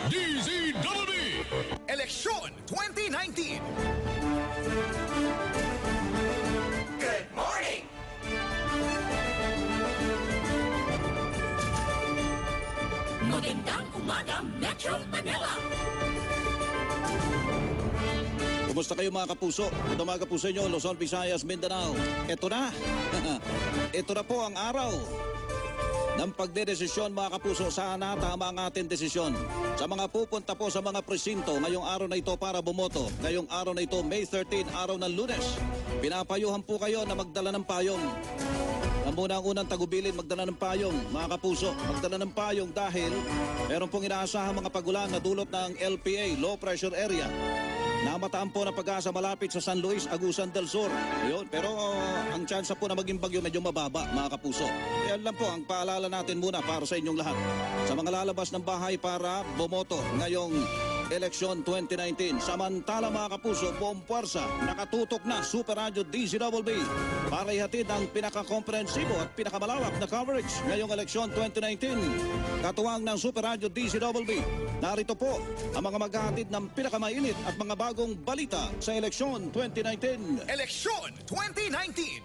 DZWB Eleksyon 2019. Good morning! Magandang umaga, Metro Manila! Kumusta kayo mga kapuso? Ito mga kapuso nyo, Luzon, Visayas, Mindanao. Ito na. Ito na po ang araw ng pagdedesisyon mga kapuso. Sana tama ang ating desisyon. Sa mga pupunta po sa mga presinto ngayong araw na ito para bumoto. Ngayong araw na ito, May 13, araw ng Lunes. Pinapayuhan po kayo na magdala ng payong. Ang unang tagubilin, magdala ng payong, mga kapuso. Magdala ng payong dahil meron pong inaasahang mga pagulan na dulot ng LPA, Low Pressure Area. Namataan po ng pag-asa malapit sa San Luis, Agusan del Sur. Yun, pero ang tsansa po na maging bagyo medyo mababa, mga kapuso. Yan lang po ang paalala natin muna para sa inyong lahat. Sa mga lalabas ng bahay para bumoto ngayong Eleksyon 2019. Samantala mga kapuso, buong puwersa, nakatutok na Super Radio DZWB para ihatid ang pinaka-komprehensibo at pinakamalawak na coverage ngayong Eleksyon 2019. Katuwang ng Super Radio DZWB, narito po ang mga maghahatid ng pinakamainit at mga bagong balita sa Eleksyon 2019. Eleksyon 2019.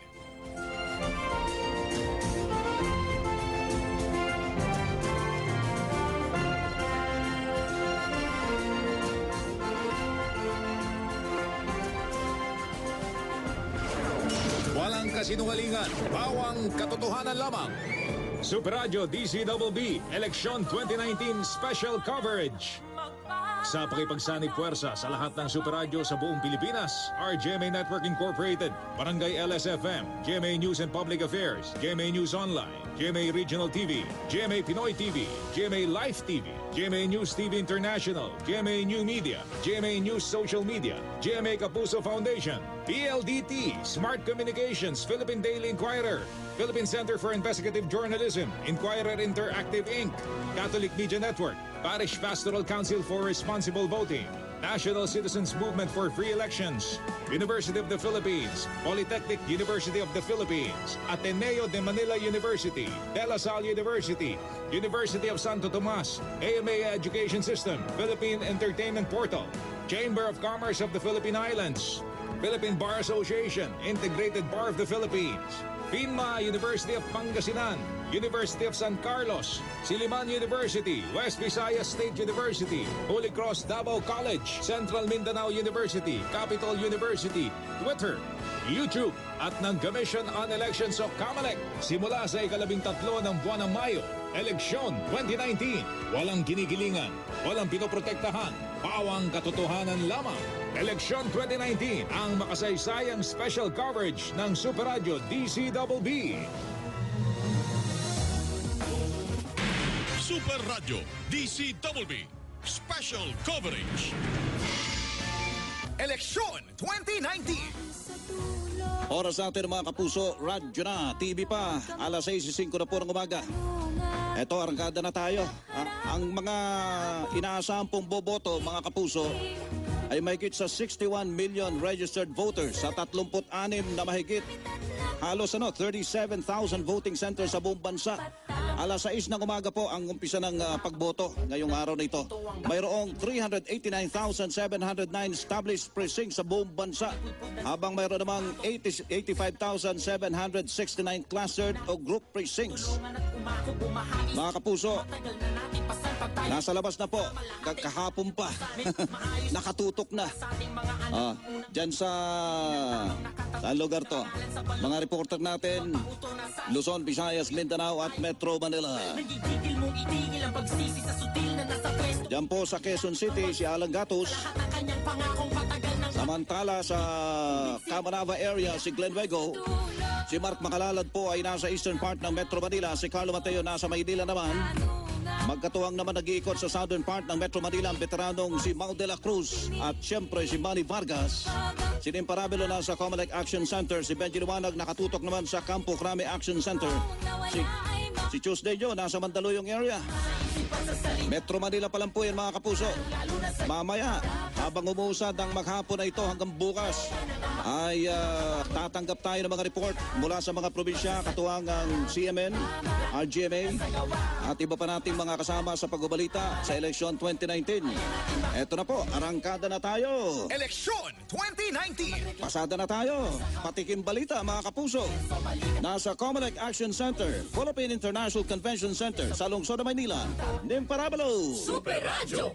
Walang kasinungalingan, bawang katotohanan lamang. Super Radio DZWB Eleksyon 2019 Special Coverage. Sa pakipagsanib puwersa sa lahat ng Super Radio sa buong Pilipinas, RGMA Network Incorporated, Barangay LSFM, GMA News and Public Affairs, GMA News Online, GMA Regional TV, GMA Pinoy TV, GMA Live TV, GMA News TV International, GMA New Media, GMA News Social Media, GMA Kapuso Foundation, PLDT, Smart Communications, Philippine Daily Inquirer, Philippine Center for Investigative Journalism, Inquirer Interactive Inc., Catholic Media Network, Parish Pastoral Council for Responsible Voting, National Citizens Movement for Free Elections, University of the Philippines, Polytechnic University of the Philippines, Ateneo de Manila University, De La Salle University, University of Santo Tomas, AMA Education System, Philippine Entertainment Portal, Chamber of Commerce of the Philippine Islands, Philippine Bar Association, Integrated Bar of the Philippines, PINMA, University of Pangasinan, University of San Carlos, Siliman University, West Visayas State University, Holy Cross Davao College, Central Mindanao University, Capital University, Twitter, YouTube, at ng Commission on Elections of COMELEC. Simula sa 13 ng buwan ng Mayo, Eleksyon 2019. Walang kinikilingan, walang pinoprotektahan, bawang katotohanan lamang. Eleksyon 2019, ang makasaysayang special coverage ng Super Radio DZWB. Super Radio DZWB Special Coverage. Eleksyon 2019. Oras natin mga kapuso, radyo na, TV pa, alas 6:05 na po ng umaga. Eto, arangkada na tayo. Ang mga inaasahan pong boboto, mga kapuso, ay mahigit sa 61 million registered voters sa 36 na mahigit. Halos 37,000 voting centers sa buong bansa. Alas 6 ng umaga po ang umpisa ng pagboto ngayong araw na ito. Mayroong 389,709 established precincts sa buong bansa. Habang mayroon namang 85,769 clustered o group precincts. Mga kapuso, nasa labas na po, kahapon pa, nakatutok na. Diyan sa lugar to, mga reporter natin, Luzon, Visayas, Mindanao at Metro Manila. Diyan po sa Quezon City, si Alan Gatos. Samantala sa Camanava area, si Glenn Wego. Si Mark Makalalad po ay nasa eastern part ng Metro Manila. Si Carlo Mateo nasa Maynila naman. Magkatuwang naman nag-iikot sa southern part ng Metro Manila ang veteranong si Mau de la Cruz at siyempre si Manny Vargas. Si Nim Parabelo nasa COMELEC Action Center. Si Benji Liwanag nakatutok naman sa Campo Crame Action Center. Si Tuesday Joe nasa Mandaluyong area. Metro Manila pa lang po yan mga kapuso. Mamaya, habang umuusad ang maghapon na ito hanggang bukas, ay tatanggap tayo ng mga report mula sa mga probinsya, katuwang ang CMN, RGMA, at iba pa nating mga kasama sa pagbabalita sa eleksyon 2019. Eto na po, arangkada na tayo. Eleksyon 2019. Pasada na tayo. Patikim balita mga kapuso. Nasa Comelec Action Center, Philippine International Convention Center sa lungsod ng Maynila. Nim Parabalo. Super Radio.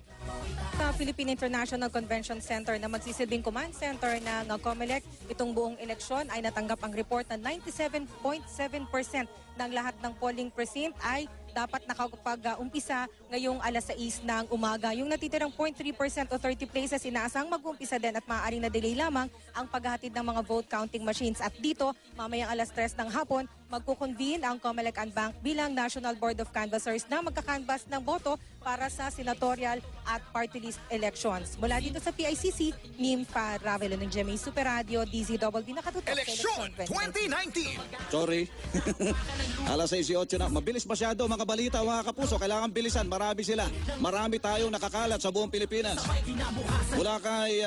Sa Philippine International Convention Center na magsisilbing command center ng COMELEC, itong buong eleksyon ay natanggap ang report na 97.7% ng lahat ng polling precinct ay dapat nakapag-umpisa ngayong alas 6 ng umaga. Yung natitirang 0.3% o 30 places, inaasang mag-umpisa din at maaaring na-delay lamang ang paghahatid ng mga vote counting machines. At dito, mamayang alas 3 ng hapon, magkukonvene ang COMELEC and Bank bilang National Board of Canvassers na magkakanvas ng boto para sa senatorial at party list elections. Mula dito sa PICC, Nim Paravelo ng GMA Super Radio, DZWB, nakatutok sa Eleksyon eleksyon 2019. Sorry. Alas 6:08 na. Mabilis masyado mga balita mga kapuso. Kailangan bilisan. Marami sila. Marami tayong nakakalat sa buong Pilipinas. Mula kay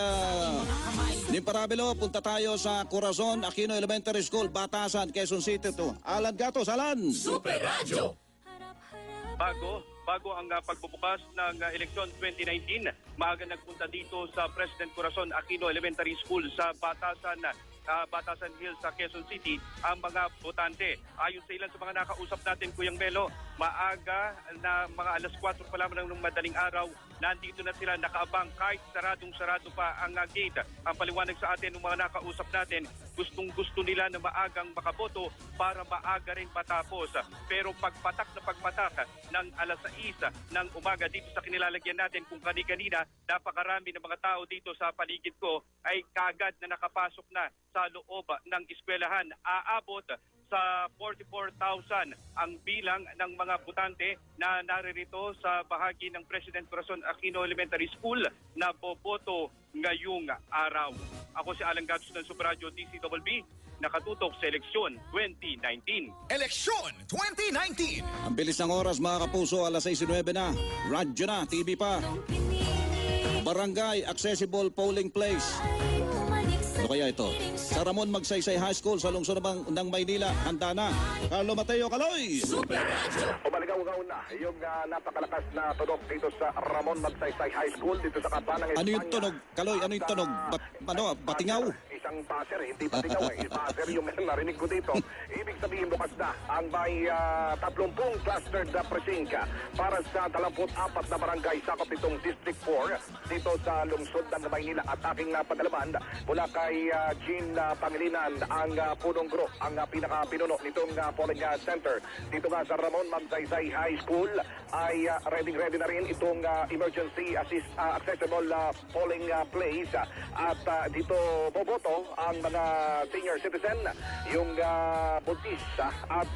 Nim Parabelo, punta tayo sa Corazon Aquino Elementary School, Batasan, Quezon City to. Alan Gatos, Alan! Super Radio. Bago ang pagbubukas ng eleksyon 2019, maaga nagpunta dito sa President Corazon Aquino Elementary School sa Batasan Hills sa Quezon City ang mga botante. Ayon sa ilan sa mga nakausap natin, Kuyang Melo, maaga na mga alas 4 pa lamang ng madaling araw, nandito na sila nakaabang kahit saradong-sarado pa ang gate. Ang paliwanag sa atin ng mga nakausap natin, gustong-gusto nila na maagang makaboto para maaga rin matapos. Pero pagpatak ng alas 6 ng umaga dito sa kinilalagyan natin, kung kani-kanina napakarami ng mga tao dito sa paligid ko ay kaagad na nakapasok na sa loob ng eskwelahan. Aabot sa 44,000 ang bilang ng mga botante na naririto sa bahagi ng President Corazon Aquino Elementary School na boboto ngayong araw. Ako si Alan Gatos ng Super Radio DCWB, nakatutok sa eleksyon 2019. Eleksyon 2019. Ang bilis ng oras mga kapuso, alas 6:09 na. Radyo na, TV pa. Barangay Accessible Polling Place. Ano kaya ito? Sa Ramon Magsaysay High School sa lungsod ng Maynila, handa na. Carlo Mateo Caloy! Umaligaw-gaw na yung napakalakas na tunog dito sa Ramon Magsaysay High School dito sa Kabanang Espanya. Ano yung tunog? Caloy, ano yung tunog? Batingaw? Isang buzzer, hindi batingaw eh. Buzzer yung narinig ko dito. Ibig sabihin bukas na ang may 30 clustered precinct para sa 24 na barangay sakop nitong District 4 dito sa lungsod ng Maynila. At aking padalaman mula kay Jean Pangilinan, ang punong guro, ang pinaka-pinuno nitong polling center dito nga sa Ramon Magsaysay High School ay ready na rin itong emergency accessible polling place at dito boboto ang mga senior citizen, yung buntis at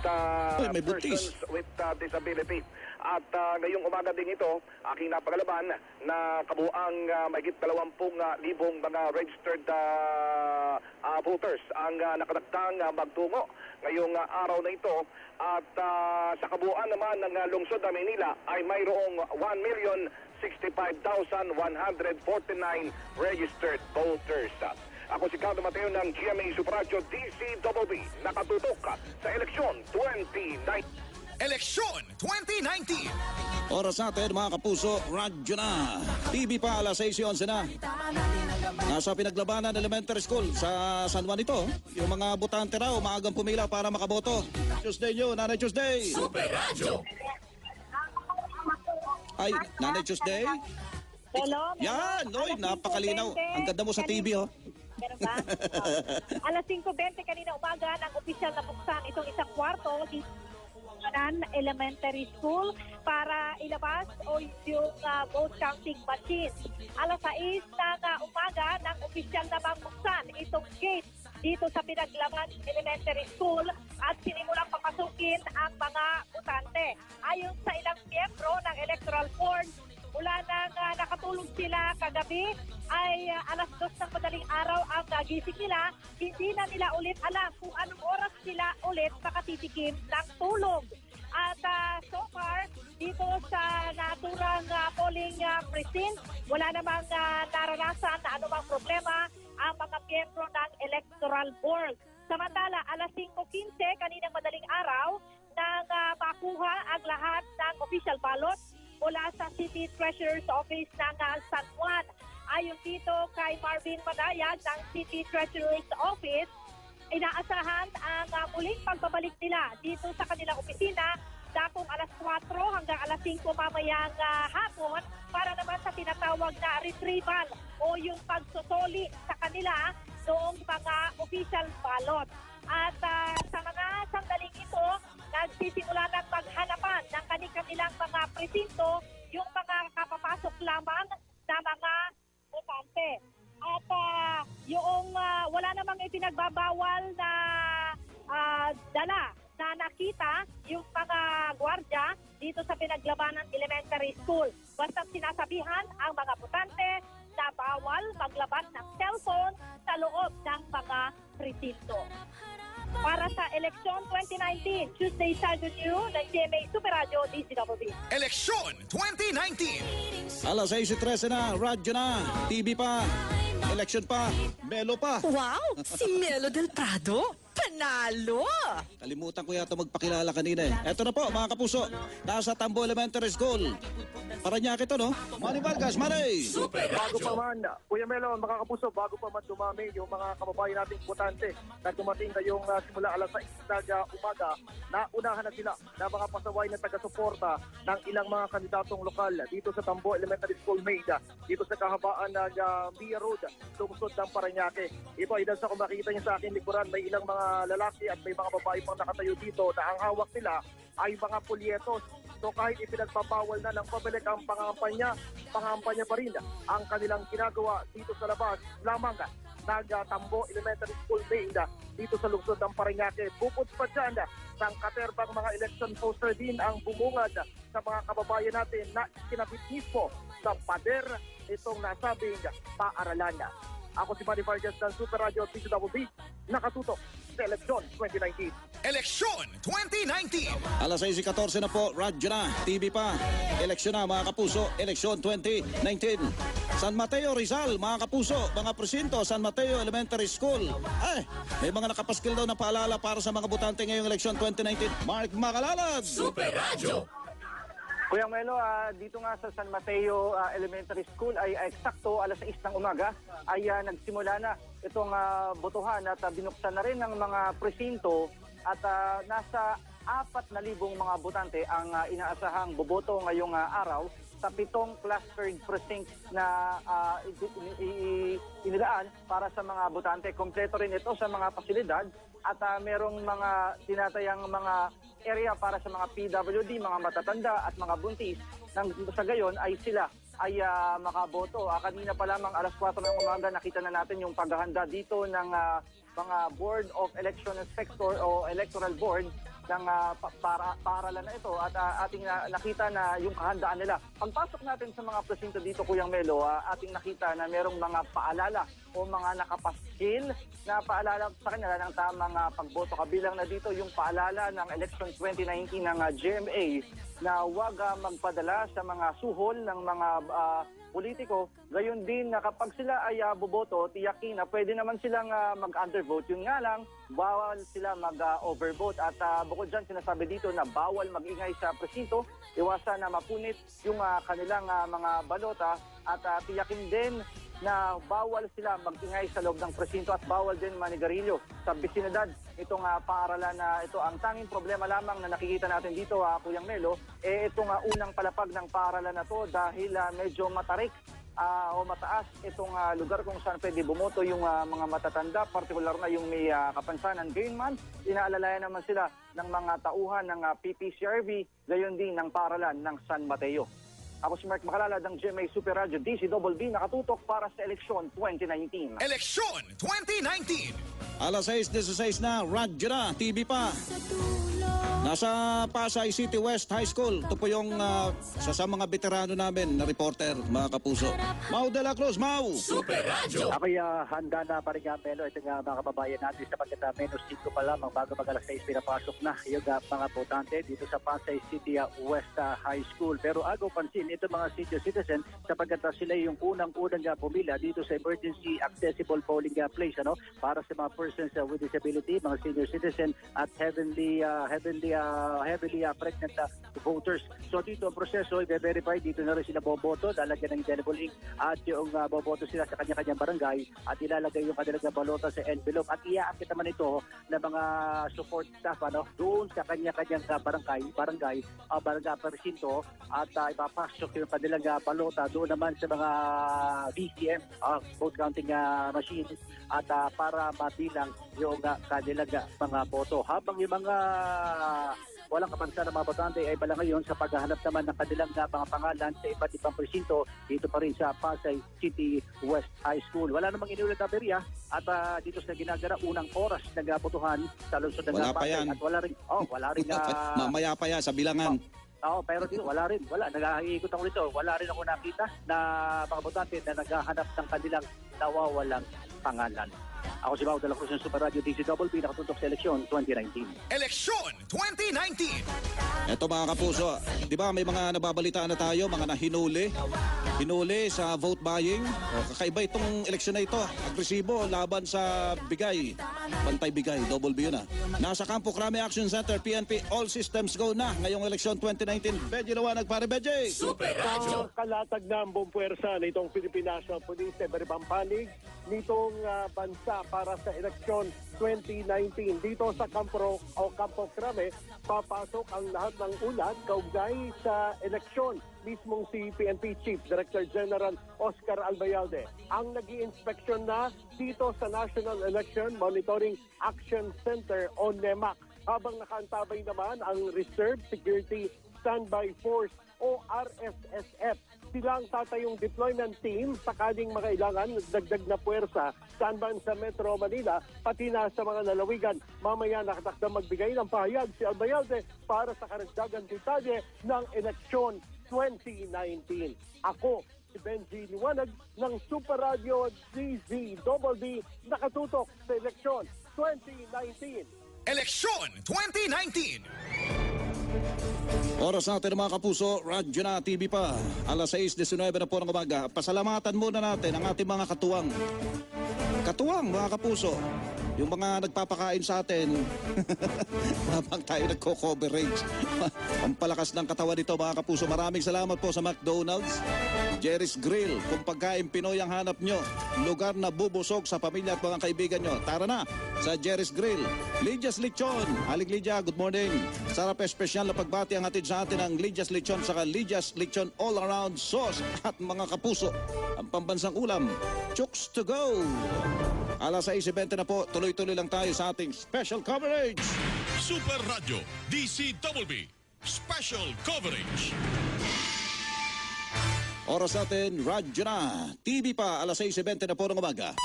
may buntis. persons with disability. At ngayong umaga din ito, aking napagalaman na kabuang mahigit 20,000 mga registered voters ang nakadaktang magtungo ngayong araw na ito. At sa kabuuan naman ng lungsod ng Maynila ay mayroong 1,065,149 registered voters. Ako si Carlo Mateo ng GMA Super Radio DCWB, nakatutok sa eleksyon 2019. Eleksyon 2019. Oras natin mga kapuso, radyo na. TV pa, alas 6:11 na. Nasa Pinaglabanan Elementary School sa San Juan ito. Yung mga botante raw, maagang pumila para makaboto. Tuesday nyo, Nanay Tuesday. Super Radio. Ay, Nanay Tuesday. Hello. Yan, oy, napakalinaw. Ang ganda mo sa TV, oh. Meron ba? Alas 5:20 kanina umaga nang opisyal na buksan itong isang kwarto dito Elementary School para ilabas o yung vote counting machine. Alas 6 ng umaga nang opisyal na buksan itong gate dito sa Pinaglaban Elementary School at sinimulang papasukin ang mga botante. Ayon sa ilang miyembro ng Electoral Board, mula nang nakatulog sila kagabi ay alas 2 ng madaling araw ang gising nila, hindi na nila ulit alam kung anong oras sila ulit makatitikim ng tulog. At so far, dito sa naturang polling precinct, wala namang naranasan na anumang problema ang mga miyembro ng Electoral Board. Samantala, alas 5:15 kaninang madaling araw nang makuha ang lahat ng official ballot mula sa City Treasurer's Office ng San Juan. Ayon dito kay Marvin Madayag ng City Treasurer's Office, inaasahan ang muling pagbabalik nila dito sa kanilang opisina dakong alas 4 hanggang alas 5 mamayang hapon para naman sa tinatawag na retrieval o yung pagsusoli sa kanila noong mga official ballot. At sa mga sandaling ito, nagsisimula ng paghanapan ng kanilang mga presinto yung mga kapapasok lamang na mga botante. At yung wala namang ipinagbabawal na dala na nakita yung mga gwardya dito sa Pinaglabanan Elementary School. Basta sinasabihan ang mga botante na bawal maglabas ng cellphone sa loob ng mga presinto. Para sa Eleksyon 2019, Tuesday Saturday ng GMA Super Radio DCWB. Eleksyon 2019. Alas 6:13 na, radyo na, TV pa, election pa, Melo pa. Wow! Si Melo del Prado? Panalo! Kalimutan ko yata magpakilala kanina eh. Eto na po mga kapuso, nasa Tambo Elementary School. Paranaque ito, no? Manny Vargas, Manny! Bago pa man, Kuya Melo, mga kapuso, bago pa man dumami yung mga kababayan nating botante na dumating ngayong simula alas 6 ng umaga, naunahan na sila na mga pasaway na taga-suporta ng ilang mga kandidatong lokal dito sa Tambo Elementary School Maid, dito sa kahabaan ng Mia Road, lungsod ng Paranaque. Ito ay dahil sa kung makikita niyo sa akin likuran, may ilang mga lalaki at may mga babae pang nakatayo dito na ang hawak nila ay mga pulyetos. So kahit ipinagbabawal na ng public ang pangangampanya pa rin ang kanilang ginagawa dito sa labas lamang ng Tambo Elementary School Maid dito sa lungsod ng Paranaque. Bukod pa dyan, sangkaterbang mga election poster din ang bumungad sa mga kababayan natin na kinabit mismo sa pader itong nasabing paaralan. Ako si Manny Vargas ng Super Radio DCWB, nakatutok sa Eleksyon 2019. Eleksyon 2019. Alas 6:14 na po, radyo na, TV pa, eleksyon na mga kapuso, eleksyon 2019. San Mateo, Rizal, mga kapuso, mga presinto, San Mateo Elementary School. May mga nakapaskil daw na paalala para sa mga botante ngayong eleksyon 2019. Mark Makalalad! Super Radio. Kuya Melo, dito nga sa San Mateo Elementary School ay eksakto alas 6 ng umaga ay nagsimula na itong botohan at binuksan na rin ng mga presinto at nasa 4,000 mga botante ang inaasahang boboto ngayong araw sa 7 clustered precinct na inilaan para sa mga botante. Kompleto rin ito sa mga pasilidad at merong mga tinatayang mga area para sa mga PWD, mga matatanda at mga buntis. Nang sa gayon ay sila ay makaboto. Kanina pa lamang alas 4 ng umaga nakita na natin yung paghahanda dito ng mga Board of Election Inspector o Electoral Board ng paaralan na ito at ating nakita na yung kahandaan nila. Pagpasok natin sa mga presinto dito, Kuyang Melo, ating nakita na merong mga paalala o mga nakapaskil na paalala sa kanila ng tamang pagboto. Kabilang na dito yung paalala ng Election 2019 ng GMA na huwag magpadala sa mga suhol ng mga politiko. Gayon din na kapag sila ay boboto, tiyakin na pwede naman silang mag-undervote. Yun nga lang, bawal sila mag-overvote. At bukod dyan, sinasabi dito na bawal mag-ingay sa presinto, iwasan na mapunit yung kanilang mga balota at tiyakin din na bawal sila mag-ingay sa loob ng presinto at bawal din manigarilyo sa bisinidad. Itong paaralan na ito, ang tanging problema lamang na nakikita natin dito, Kuyang Melo, itong unang palapag ng paaralan na to dahil medyo matarik o mataas itong lugar kung saan pwede bumoto yung mga matatanda, partikular na yung may kapansanan. Gayunman, inaalalayan naman sila ng mga tauhan ng PPCRV, gayon din ng paaralan ng San Mateo. Ako si Mark Makalalad ng GMA Super Radio DCWB, nakatutok para sa Eleksyon 2019. Eleksyon 2019. Alas 6:16 na, radyo na, TV pa. Nasa Pasay City West High School. Ito po yung sa mga veterano namin na reporter, mga kapuso. Mau de la Cruz, Mau! Super Radio. Ako'y handa na pa rin nga, Melo. Ito nga mga kababayan natin sapagkat menos 5 pa lamang bago mag-alas 6 pinapasok na yung mga botante dito sa Pasay City West High School. Pero agaw pansin, din ito mga senior citizen sapagkat sila yung unang-unang pumila dito sa emergency accessible polling place para sa mga persons with disability, mga senior citizen at heavily pregnant voters. So dito ang proseso, i-verify dito na rin sila boboto, lalagyan ng indelible ink at yung boboto sila sa kanya-kanyang barangay at ilalagay yung kanilang balota sa envelope at iaakit naman ito ng mga support staff doon sa kanya-kanyang barangay presinto at ipapasok yung kanilang balota doon naman sa mga BCM, vote counting machines at para mabilang yung kanilang mga boto. Habang yung mga walang kapansa ng mga botante ay pala ngayon sa paghahanap naman ng kanilang mga pangalan sa iba't ibang presinto dito pa rin sa Pasay City West High School. Wala namang inulit na berya at dito sa ginagara unang oras ng botohan sa lungsod ng Pasay. At wala rin mamaya pa yan sa bilangan. Pero dito wala rin. Nag-iikot ako dito. Wala rin ako nakita na mga botante na naghahanap ng kanilang nawawalang pangalan. Ako si Bao de la Cruz ng Super Radio DCWB, nakatutok sa eleksyon 2019. Eleksyon 2019! Eto mga kapuso, di ba may mga nababalitaan na tayo, mga nahinuli sa vote buying. Kakaiba itong eleksyon na ito. Agresibo laban sa bigay. Bantay bigay, double B yun Nasa Campo Crame Action Center, PNP, all systems go na ngayong eleksyon 2019. Benji Lawanag, pare Benji! Super Radio! Kalatag na ang buong puwersa nitong Philippine National Police sa iba't panig nitong bansa para sa eleksyon 2019. Dito sa Campo Crame, papasok ang lahat ng ulat kaugnay sa eleksyon. Mismong si PNP Chief Director General Oscar Albayalde ang nag-i-inspeksyon na dito sa National Election Monitoring Action Center o NEMAC. Habang nakaantabay naman ang Reserve Security Standby Force o RSSF. Sila ang tatayong deployment team sakaling makailangan dagdag na puwersa saan man sa Metro Manila pati na sa mga lalawigan. Mamaya nakatakdang magbigay ng pahayag si Albayalde para sa karagdagang detalye ng eleksyon 2019. Ako, si Benji Liwanag ng Super Radio DZWB, nakatutok sa eleksyon 2019. Eleksyon 2019! Oras natin mga kapuso, Radyo na TV pa. Alas 6:19 na po ng umaga. Pasalamatan muna natin ang ating mga katuwang. Katuwang mga kapuso. Yung mga nagpapakain sa atin habang tayo nagko-coverage. Ang palakas ng katawan nito mga kapuso. Maraming salamat po sa McDonald's, Jerry's Grill. Kung pagkain Pinoy ang hanap nyo, lugar na bubusog sa pamilya at mga kaibigan nyo. Tara na sa Jerry's Grill. Lydia's Lechon. Halig Lydia, good morning. Sarap espesyal na pagbati ang hatid sa atin ng Lydia's Lechon saka Lydia's Lechon All Around Sauce. At mga kapuso, ang pambansang ulam, Chooks to go. Alas 6:20 na po, tuloy-tuloy lang tayo sa ating special coverage. Super Radio DCWB Special Coverage. Oras natin, Radyo na. TV pa, alas 6:20 na po ng umaga.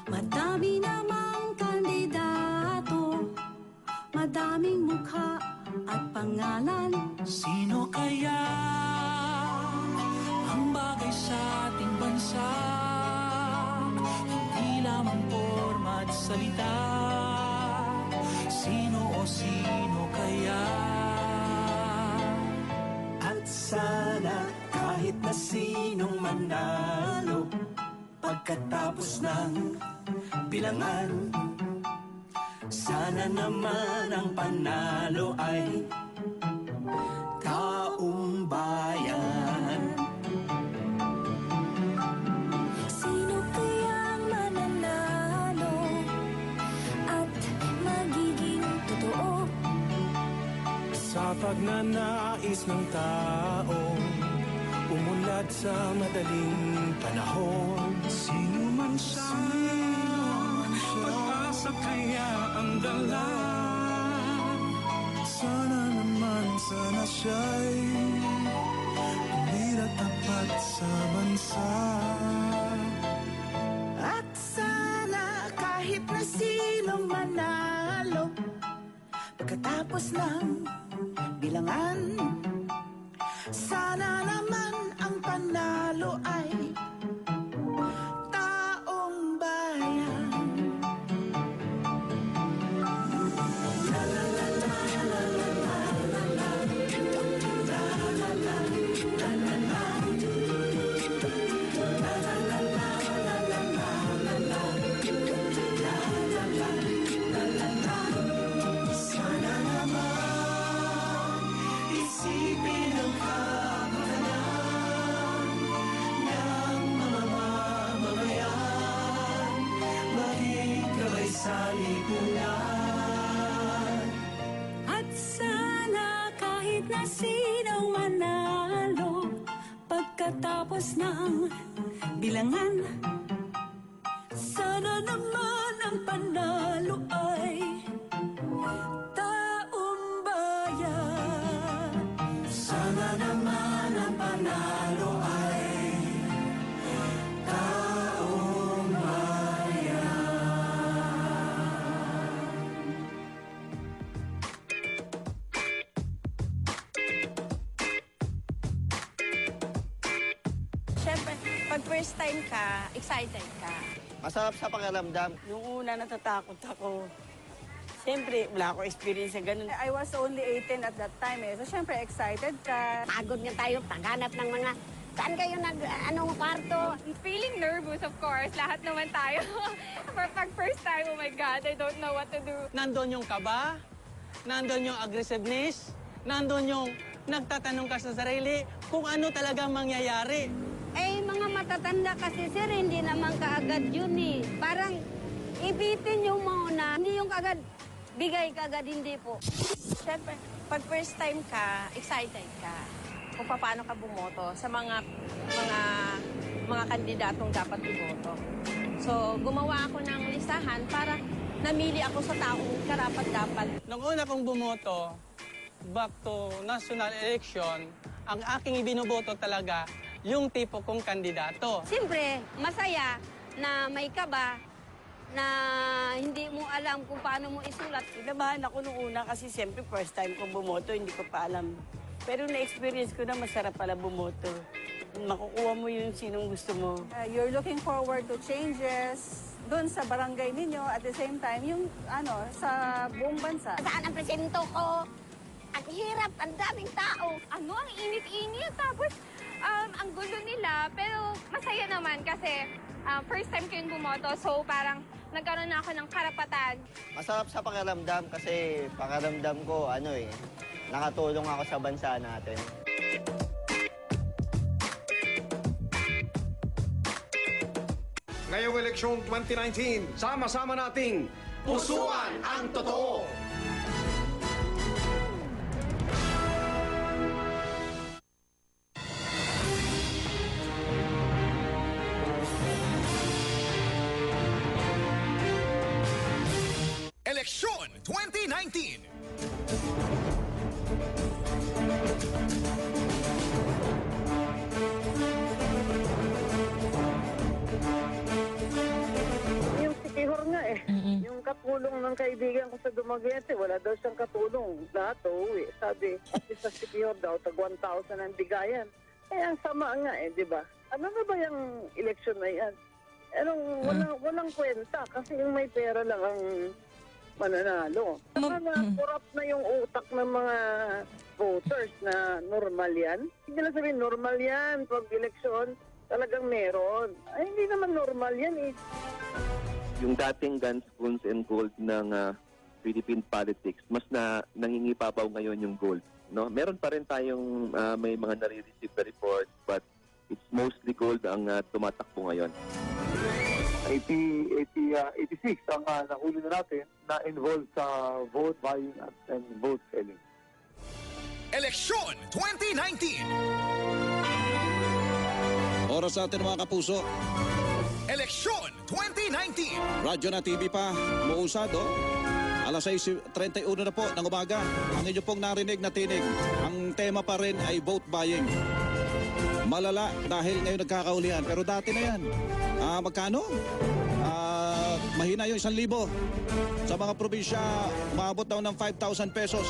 Madami namang kandidato, madaming mukha at pangalan. Sino kaya ang bagay sa ating bansa? Hindi lamang forma at salita. Sino o sino kaya? At sana kahit na sinong manalo, pagkatapos ng bilangan, sana naman ang panalo ay taong bayan. Sino kayang mananalo at magiging totoo? sa pagnanais ng taong umunlad sa madaling panahon. Sino man siya, pag-asa kaya ang dala. Sana naman, sana siya'y tumira tapat sa bansa. At sana kahit na sinong manalo, pagkatapos ng bilangan, sana naman ang panalo ay taong bayan. La la la la la la la la la la la la la la. Sana naman isipin ang kapakanan ng mga mamamayan, maging gabay sa lipunan. At sana kahit na sinong manalo, pagkatapos ng bilangan, sana naman ang panalo ay taong bayan. Sana naman ang panalo ay taong bayan. Siyempre, pag first time ka, excited ka. Masarap sa pakiramdam. Nung una, natatakot ako. Siyempre, wala akong experience sa ganun. I was only 18 at that time eh. So, siyempre, excited ka. Pagod nga tayo, paghanap ng mga, saan kayo anong kwarto? Feeling nervous, of course. Lahat naman tayo. For pag first time, oh my God, I don't know what to do. Nandun yung kaba, nandun yung aggressiveness, nandun yung nagtatanong ka sa sarili kung ano talagang mangyayari. Eh, mga matatanda kasi, sir, hindi naman kaagad yun eh. Parang ipitin yung muna, hindi yung kaagad, bigay kaagad, hindi po. Siyempre, pag first time ka, excited ka. Kung paano ka bumoto sa mga kandidatong dapat iboto. So, gumawa ako ng listahan para namili ako sa taong karapat-dapat. Nung una kong bumoto, back to national election, ang aking ibinoboto talaga, yung tipo kong kandidato. Siyempre, masaya na may kaba, na hindi mo alam kung paano mo isulat. Kinabahan ako nung una kasi siyempre first time kong bumoto, hindi ko pa alam. Pero na-experience ko na masarap pala bumoto. Makukuha mo yung sinong gusto mo. You're looking forward to changes doon sa barangay ninyo at the same time yung sa buong bansa. Saan ang presento ko? Ang hirap, ang daming tao. Ang init-init. Tapos, ang gulo nila. Pero masaya naman kasi first time ko yung bumoto. So, parang nagkaroon na ako ng karapatan. Masarap sa pakiramdam kasi pakiramdam ko, nakatulong ako sa bansa natin. Ngayong eleksyon 2019, sama-sama nating pusuan ang totoo. Eleksyon 2019. Yung sikihor nga eh. Yung katulong ng kaibigan ko sa Dumaguete, wala daw siyang katulong. Lahat uuwi. Sabi, at sa sikihor daw, tag 1,000 ang bigayan. Eh, ang sama nga eh, di ba? Ano na ba yung eleksyon na yan? Walang kwenta kasi yung may pera lang ang mananalo. Saka corrupt na yung utak ng mga voters na normal yan. Hindi na sabihin normal yan pag eleksyon, talagang meron. Ay, hindi naman normal yan eh. Yung dating guns, guns and gold ng Philippine politics, mas nangingipabaw ngayon yung gold. No? Meron pa rin tayong may mga nare-receive na reports, but it's mostly gold ang tumatakbo ngayon. 86 ang nahuli na natin na involved sa vote buying and vote selling. Eleksyon 2019. Oras natin mga kapuso. Eleksyon 2019. Radyo na TV pa, muusad Alas 6:31 na po ng umaga. Ang inyo pong narinig na tinig. Ang tema pa rin ay vote buying. Malala dahil ngayon nagkakaulian. Pero dati na yan. Magkano? Mahina yung 1,000. Sa mga probinsya, maabot daw ng 5,000 pesos.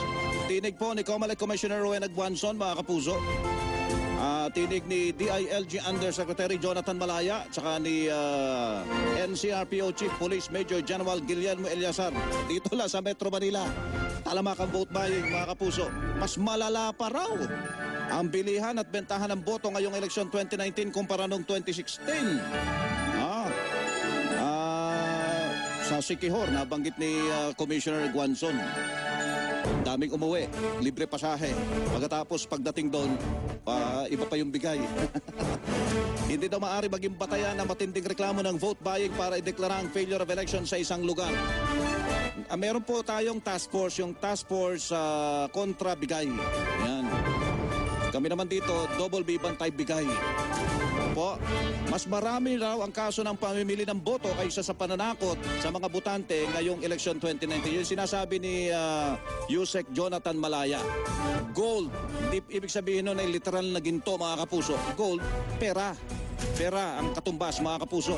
Tinig po ni Comelec Commissioner Rowan Aguanson, mga kapuso. Tinig ni DILG Undersecretary Jonathan Malaya, tsaka ni NCRPO Chief Police Major General Guillermo Eliazar. Dito lang sa Metro Manila. Talamakang vote buying, mga kapuso. Mas malala pa raw ang bilihan at bentahan ng boto ngayong eleksyon 2019 kumpara noong 2016. Sa Siquijor, nabanggit ni Commissioner Guanzon. Daming umuwi, libre pasahe. Pagkatapos pagdating doon, iba pa yung bigay. Hindi daw maaari maging batayan ng matinding reklamo ng vote buying para ideklara ang failure of election sa isang lugar. Meron po tayong task force, yung task force kontra bigay. Yan. Kami naman dito, double B bantay bigay. Po, mas marami raw ang kaso ng pamimili ng boto kaysa sa pananakot sa mga botante ngayong election 2019. Yung sinasabi ni Yusek Jonathan Malaya. Gold, hindi ibig sabihin nun ay literal na ginto, mga kapuso. Gold, pera. Pera ang katumbas, mga kapuso.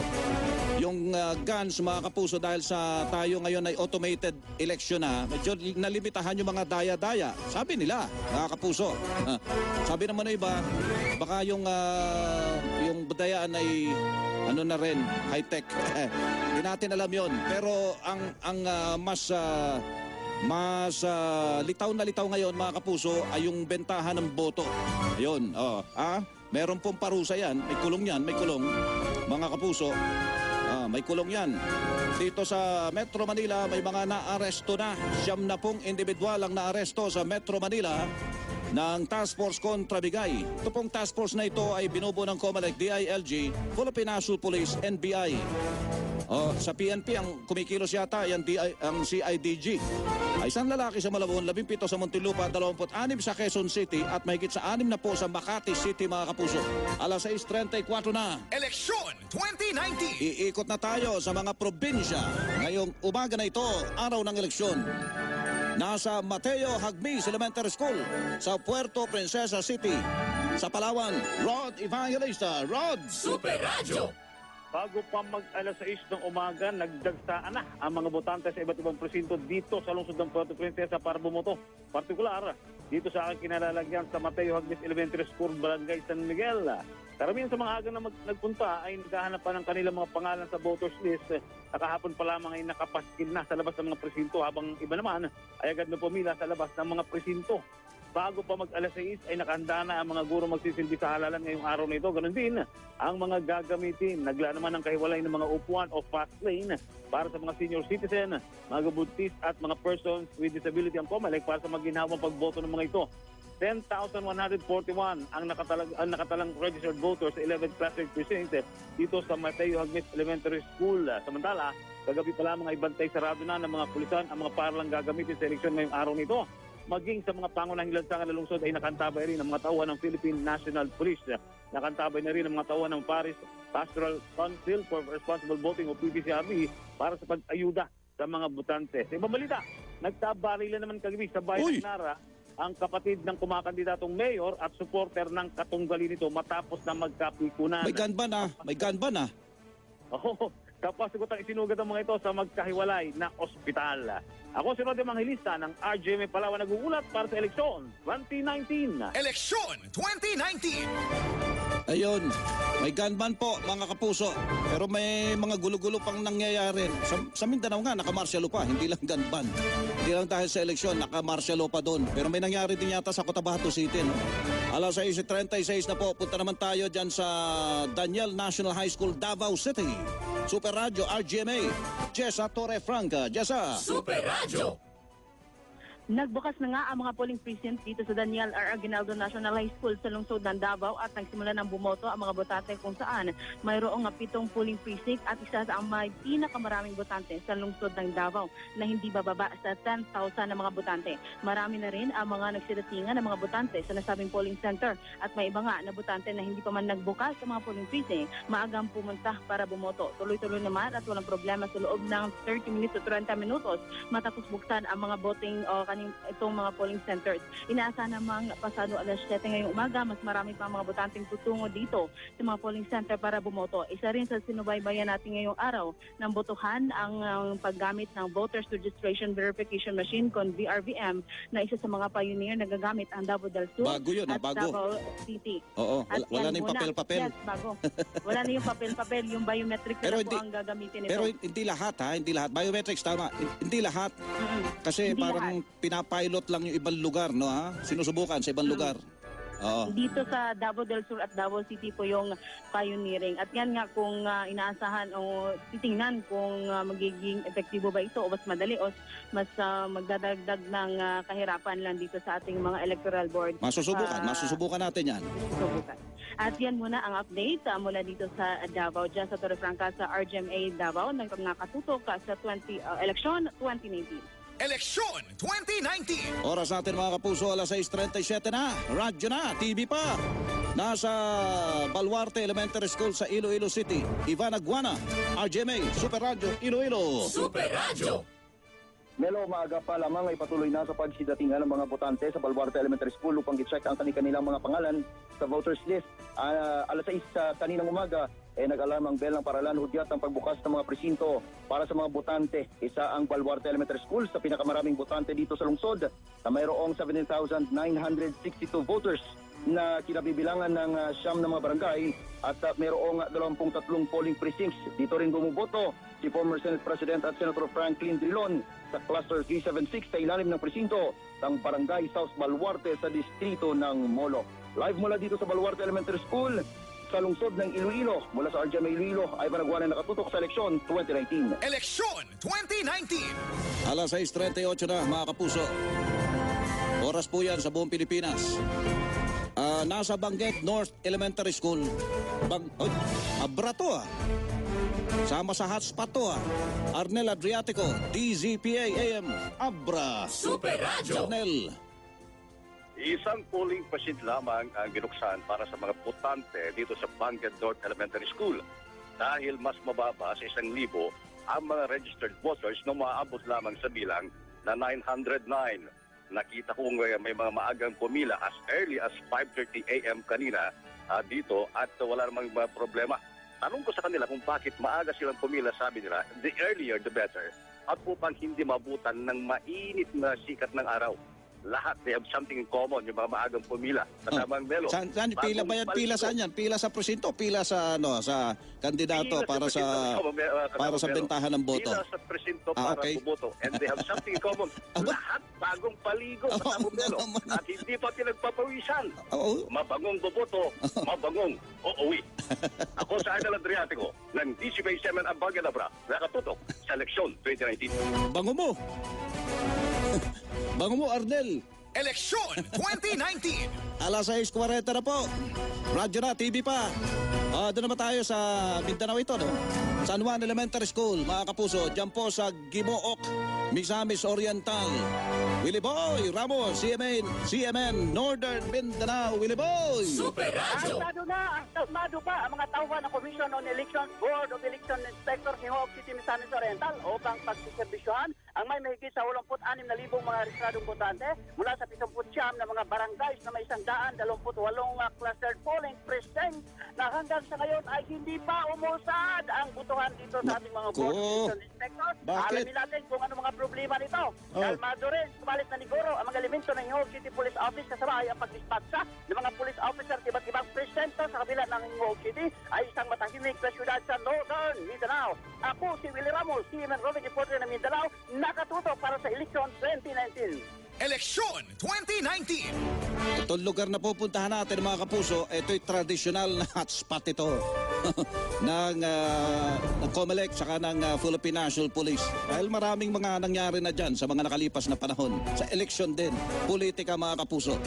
Yung guns, mga kapuso, dahil sa tayo ngayon ay automated election na, medyo nalimitahan yung mga daya-daya. Sabi nila, mga kapuso. Sabi naman ng iba, baka yung dayaan ay ano na rin, high-tech. Hindi natin alam yon. Pero ang mas litaw na litaw ngayon, mga kapuso, ay yung bentahan ng boto. Ayun, meron pong parusa yan. May kulong yan, may kulong. Mga kapuso, may kulong yan. Dito sa Metro Manila, may mga naaresto na. 70 individual ang naaresto sa Metro Manila ng Task Force kontra bigay. Ito pong task force na ito ay binubuo ng Comelec, DILG, Philippine National Police, NBI. Sa PNP, ang kumikilos yata ay ang CIDG. Ay isang lalaki sa Malabon, 17 sa Muntinlupa, 26 sa Quezon City at mahigit sa 6 na po sa Makati City, mga kapuso. Alas 6:34 na. Eleksyon 2019. Iikot na tayo sa mga probinsya. Ngayong umaga na ito, araw ng eleksyon. Nasa Mateo Hagmis Elementary School sa Puerto Princesa City. Sa Palawan, Rod Evangelista. Rod! Super Radio. Bago pa mag-alas 6 ng umaga, nagdagsaan na ang mga botante sa iba't ibang presinto dito sa lungsod ng Puerto Princesa para bumoto. Partikular, dito sa aking kinalalagyan sa Mateo Hagmis Elementary School, Barangay San Miguel. Karamihan sa mga agang na nagpunta ay naghahanap pa ng kanilang mga pangalan sa voters list. Nakahapon pa lamang ay nakapaskil na sa labas ng mga presinto, habang iba naman ay agad na pumila sa labas ng mga presinto. Bago pa mag-alas 6 ay nakahanda na ang mga guro magsisilbi sa halalan ngayong araw na ito. Ganon din ang mga gagamitin. Naglaan naman ng kahiwalay ng mga upuan o fast lane para sa mga senior citizen, mga buntis at mga persons with disability ang Comelec para sa maginhawang pagboto ng mga ito. 10,141 ang nakatalang registered voters sa 11th Classic Precinct dito sa Mateo Hagmis Elementary School. Samantala, kagabi pa lamang ay bantay sarado na ng mga pulisan ang mga paralang gagamitin sa eleksyon ngayong araw nito. Maging sa mga pangunahing lansangan na lungsod ay nakantabay rin ang mga tauhan ng Philippine National Police. Nakantabay na rin ang mga tauhan ng Paris Pastoral Council for Responsible Voting o PPCRB para sa pag-ayuda sa mga botante. Sa ibang balita, nagtabarilan naman kagabi sa bayan ng Nara ang kapatid ng kumakandidatong mayor at supporter ng katunggali nito matapos na magkapikunan. May gun ban May gun ban Tapos sagot ang isinugad ang mga ito sa magkahiwalay na ospital. Ako si Rod Evangelista ng RGM Palawan nag-uulat para sa eleksyon 2019. Eleksyon 2019. Ayun, may gun ban po, mga kapuso. Pero may mga gulo-gulo pang nangyayari. Sa Mindanao nga, naka-martial law pa. Hindi lang gun ban. Hindi lang dahil sa eleksyon, naka-martial law pa doon. Pero may nangyari din yata sa Cotabato City. No? Alas 6:36 na po. Punta naman tayo dyan sa Daniel National High School, Davao City. Super Radio RGMA, Jessa Torrefranca. Jessa. Super Radio. Nagbukas na nga ang mga polling precincts dito sa Daniel R. Aguinaldo National High School sa lungsod ng Davao at nagsimula ng bumoto ang mga botante kung saan mayroong 7 polling precinct at isa sa ang may pinakamaraming botante sa lungsod ng Davao na hindi bababa sa 10,000 na mga botante. Marami na rin ang mga nagsidatingan ng mga botante sa nasabing polling center at may iba nga na botante na hindi pa man nagbukas sa mga polling precinct, maagang pumunta para bumoto. Tuloy-tuloy naman at walang problema sa loob ng 30 minutes to 30 minutos matapos buksan ang mga voting o itong mga polling centers. Inaasahan namang pasado alas 7 ngayong umaga, mas marami pa mga botanteng tutungo dito sa mga polling center para bumoto. Isa rin sa sinubaybayan natin ngayong araw ng botohan ang paggamit ng Voters Registration Verification Machine kon VRVM na isa sa mga pioneer na gagamit ang Davao del Sur bago yun, at bago. Davao City. Oo, At wala yan na yung muna. papel-papel. Yes, bago. Wala na yung papel-papel, yung biometric na po ang gagamitin nito. Pero hindi lahat ha, hindi lahat. Biometrics tama, hindi lahat. Kasi Hindi parang pinapilot lang yung ibang lugar, no ha? Sinusubukan sa ibang lugar. Oo. Dito sa Davao del Sur at Davao City po yung pioneering. At yan nga kung inaasahan o titingnan kung magiging epektibo ba ito o mas madali o mas magdadagdag ng kahirapan lang dito sa ating mga electoral board. Masusubukan natin yan. Susubukan. At yan muna ang update mula dito sa Davao, dyan sa Torre Franca sa RGMA Davao, nakatutok sa eleksyon 2019. Eleksyon 2019. Oras natin mga kapuso, alas 6:37 na. Radyo na, TV pa. Nasa Baluarte Elementary School sa Iloilo City. Ivan Aguana, RGMA, Super Radio, Iloilo. Super Radio. Melo, maaga pa lamang ay patuloy na sa pagsidatingan ng mga botante sa Baluarte Elementary School upang i-check ang kanilang mga pangalan sa voters list. Alas 6 sa kaninang umaga, nag-alarm ang bell ng paralan hudyat ang pagbukas ng mga presinto para sa mga botante. Isa ang Baluarte Elementary School sa pinakamaraming botante dito sa lungsod na mayroong 17,962 voters na kinabibilangan ng siyam na mga barangay at mayroong 23 polling precincts. Dito rin bumuboto si former Senate President at Senator Franklin Drilon sa Cluster 376 sa ilalim ng presinto ng Barangay South Baluarte sa distrito ng Molo. Live mula dito sa Baluarte Elementary School sa lungsod ng Iloilo, mula sa RGMA Iloilo, ay panagwana nakatutok sa eleksyon 2019. Eleksyon 2019. Alas 6:38 na mga kapuso. Oras po yan sa buong Pilipinas. Nasa Banguet North Elementary School. Abra to Sama sa hotspot to Arnel Adriatico, DZPA AM, Abra. Super Radio. Arnel. Isang polling precinct lamang ang binuksan para sa mga botante dito sa Banguet North Elementary School dahil mas mababa sa 1,000 ang mga registered voters na maaabot lamang sa bilang na 909. Nakita ko may mga maagang pumila as early as 5:30 a.m. kanina dito at wala namang problema. Tanong ko sa kanila kung bakit maaga silang pumila, sabi nila, the earlier the better at upang hindi mabutan ng mainit na sikat ng araw. Lahat, they have something in common, yung mga maagang pumila. Kasamang Melo. Saan pila ba yan? Pila saan yan? Pila sa presinto? Pila sa sa kandidato para sa bentahan ng boto? Pila sa presinto para bumoto. And they have something in common. Lahat bagong paligo, Kasamang Melo. At hindi pa pinagpapawisan. Mabangong boboto, mabangong uuwi. Ako sa Arnel Adriatico ng DCBA 7 ang Baganabra, nakatutok sa eleksyon 2019. Bango mo! Bango mo, Arnel! Eleksyon 2019. Alas 6:40 na po. Radyo na, TV pa. Doon naman tayo sa Mindanao ito, no? San Juan Elementary School, mga kapuso. Diyan po sa Gimook, Misamis Oriental. Willie Boy Ramos, CMN Northern Mindanao. Willie Boy! Super Radio. Asado pa ang mga tauhan ng Commission on Elections Board of Election Inspector Gimook City, Misamis Oriental upang pagsiservisyohan ang may mahigit sa 86,000 mga rehistradong botante mula sa 79 na mga barangays na may 128 clustered polling precincts na hanggang sa ngayon ay hindi pa umusad ang botohan dito sa ating mga board of election inspectors. Alamin natin kung ano mga problema nito. Kalmado rin, sumalit na niguro ang mga elemento ng Gimook City Police Office kasama ay ang pagdispatsa ng mga police officer iba't ibang presinto sa kabila ng Gimook City ay isang matahimik na syudad sa Northern Mindanao. Ako si Willie Ramos, CNN Roving Reporter ng Mindanao, nakatutok para sa eleksyon 2019. Eleksyon 2019. Itong lugar na pupuntahan natin mga kapuso, ito'y traditional na hotspot ito ng COMELEC saka ng Philippine National Police. Dahil maraming mga nangyari na dyan sa mga nakalipas na panahon. Sa eleksyon din, politika mga kapuso.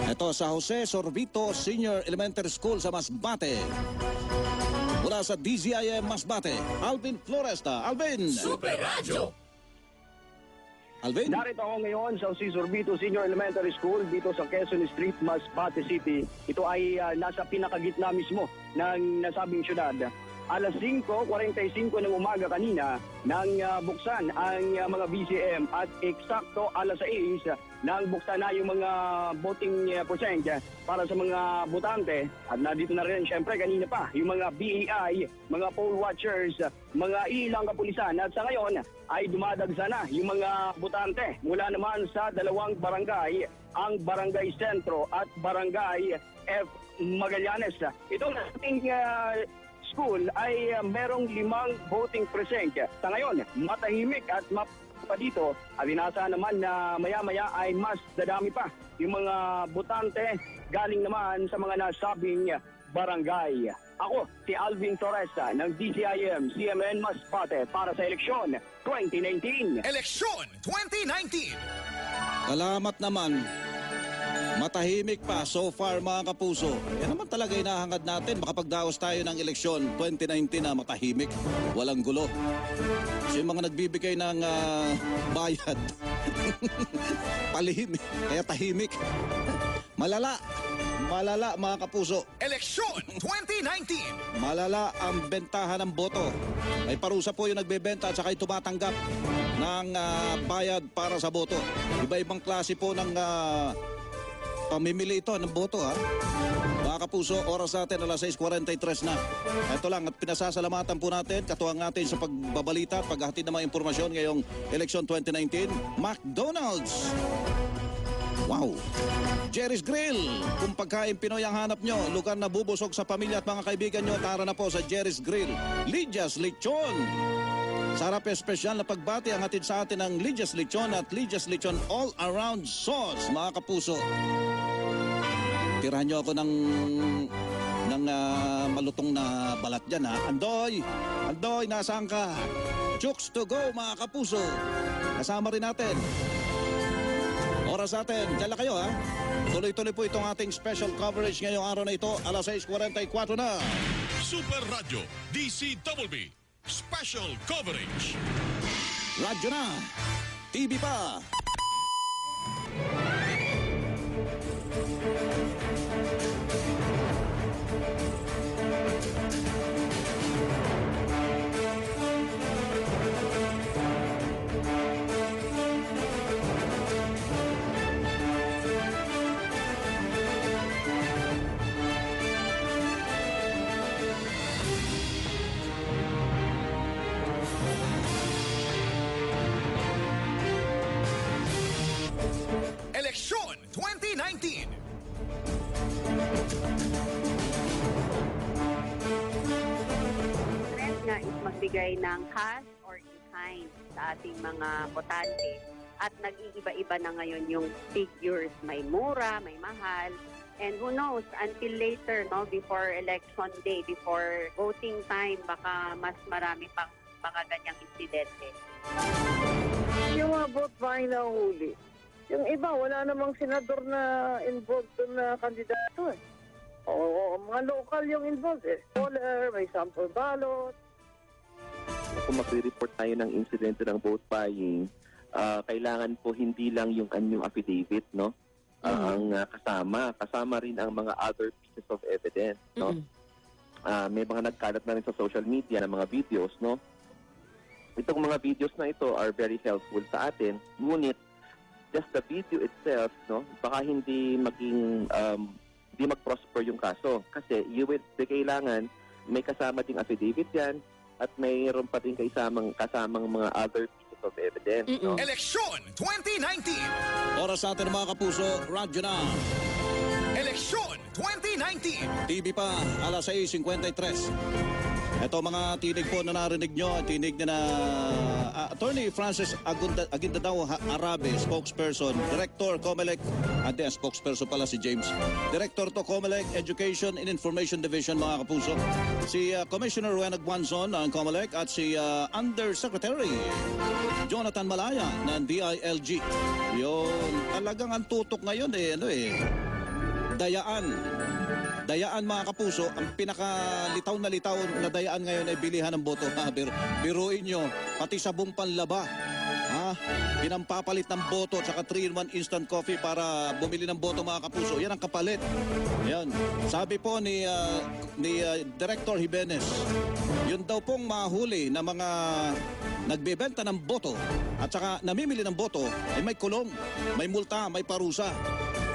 Ito sa Jose Sorbito Senior Elementary School sa Masbate. Mula sa DZIM Masbate, Alvin Floresta. Alvin! Super Radio. Alvin? Narito ako ngayon sa Jose Sorbito Senior Elementary School dito sa Quezon Street, Masbate City. Ito ay nasa pinakagitna mismo ng nasabing syudad. Alas 5:45 ng umaga kanina nang buksan ang mga BCM at eksakto alas 6 nang buksan na yung mga voting percent para sa mga botante. At nandito na rin siyempre kanina pa yung mga BEI, mga poll watchers, mga ilang kapulisan. At sa ngayon ay dumadagsa na yung mga botante mula naman sa dalawang barangay, ang Barangay Sentro at Barangay F. Magallanes. Ito na ating school ay merong 5 voting precinct. Sa ngayon, matahimik at pa dito at inaasahan naman na maya-maya ay mas dadami pa yung mga botante galing naman sa mga nasabing barangay. Ako, si Alvin Torresa ng DZIM CMN Masbate para sa eleksyon 2019. Eleksyon 2019. Salamat naman. Matahimik pa so far mga kapuso. Yan naman talaga hinahangad natin. Makapagdaos tayo ng eleksyon 2019 na matahimik. Walang gulo. Kasi yung mga nagbibigay ng bayad. Palihim. Kaya tahimik. Malala. Malala mga kapuso. Eleksyon 2019. Malala ang bentahan ng boto. May parusa po yung nagbebenta at saka tumatanggap ng bayad para sa boto. Iba-ibang klase po ng pamimili ito ng boto ha. Mga kapuso, oras natin alas 6:43 na. Ito lang at pinasasalamatan po natin, katuwang natin sa pagbabalita at paghahatid ng mga impormasyon ngayong eleksyon 2019. McDonald's. Wow! Jerry's Grill. Kung pagkain Pinoy ang hanap nyo, lugar na bubusog sa pamilya at mga kaibigan nyo, tara na po sa Jerry's Grill. Lydia's Lechon. Sarap espesyal na pagbati ang hatid sa atin ng Lydia's Lechon at Lydia's Lechon all-around sauce, mga kapuso. Tirahan nyo ako ng malutong na balat dyan ha. Andoy! Andoy, nasaan ka? Chooks to go mga kapuso. Kasama rin natin. Oras natin, dyan lang kayo ha. Tuloy-tuloy po itong ating special coverage ngayong araw na ito. Alas 6:44 na. Super Radio DCWB Special Coverage. Radyo na. TV pa. Eleksyon 2019. Trend nga is magbigay ng cash or in-kind sa ating mga botante. At nag-iiba-iba na ngayon yung figures. May mura, may mahal. And who knows, until later, no, before election day, before voting time, baka mas marami pang mga ganyang insidente. Yung mga vote buying na huli. Yung iba, wala namang senador na involved doon na kandidato eh. Oo, mga local yung involved eh. Caller, may sample ballot. Kung mag-report tayo ng insidente ng vote buying, kailangan po hindi lang yung anyong affidavit, no? Ang kasama rin ang mga other pieces of evidence, no? May mga nagkalat na rin sa social media ng mga videos, no? Itong mga videos na ito are very helpful sa atin, ngunit just the video itself, no, baka hindi maging hindi mag-prosper yung kaso kasi kailangan may kasama ding affidavit yan at mayroon pa din kasamang mga other pieces of evidence, no? Eleksyon 2019. Oras natin mga kapuso, radyo na. Eleksyon 2019. TV pa, alas 6:53. Ito mga tinig po na narinig nyo, tinig na Attorney Francis Aguindadao Arabe, spokesperson, Director Comelec, spokesperson pala si James, Director to Comelec Education and Information Division, mga kapuso. Si Commissioner Ruenag Guanzon ng Comelec at si Undersecretary Jonathan Malaya ng DILG. Yun, talagang ang tutok ngayon Dayaan mga kapuso, ang pinakalitaw na dayaan ngayon ay bilihan ng boto. Biruin nyo, pati sabong panlaba. Pinampapalit ng boto at saka 3-in-1 instant coffee para bumili ng boto mga kapuso. Yan ang kapalit. Yan. Sabi po ni Director Jimenez, yun daw pong mahuli na mga nagbebenta ng boto at saka namimili ng boto ay may kulong, may multa, may parusa.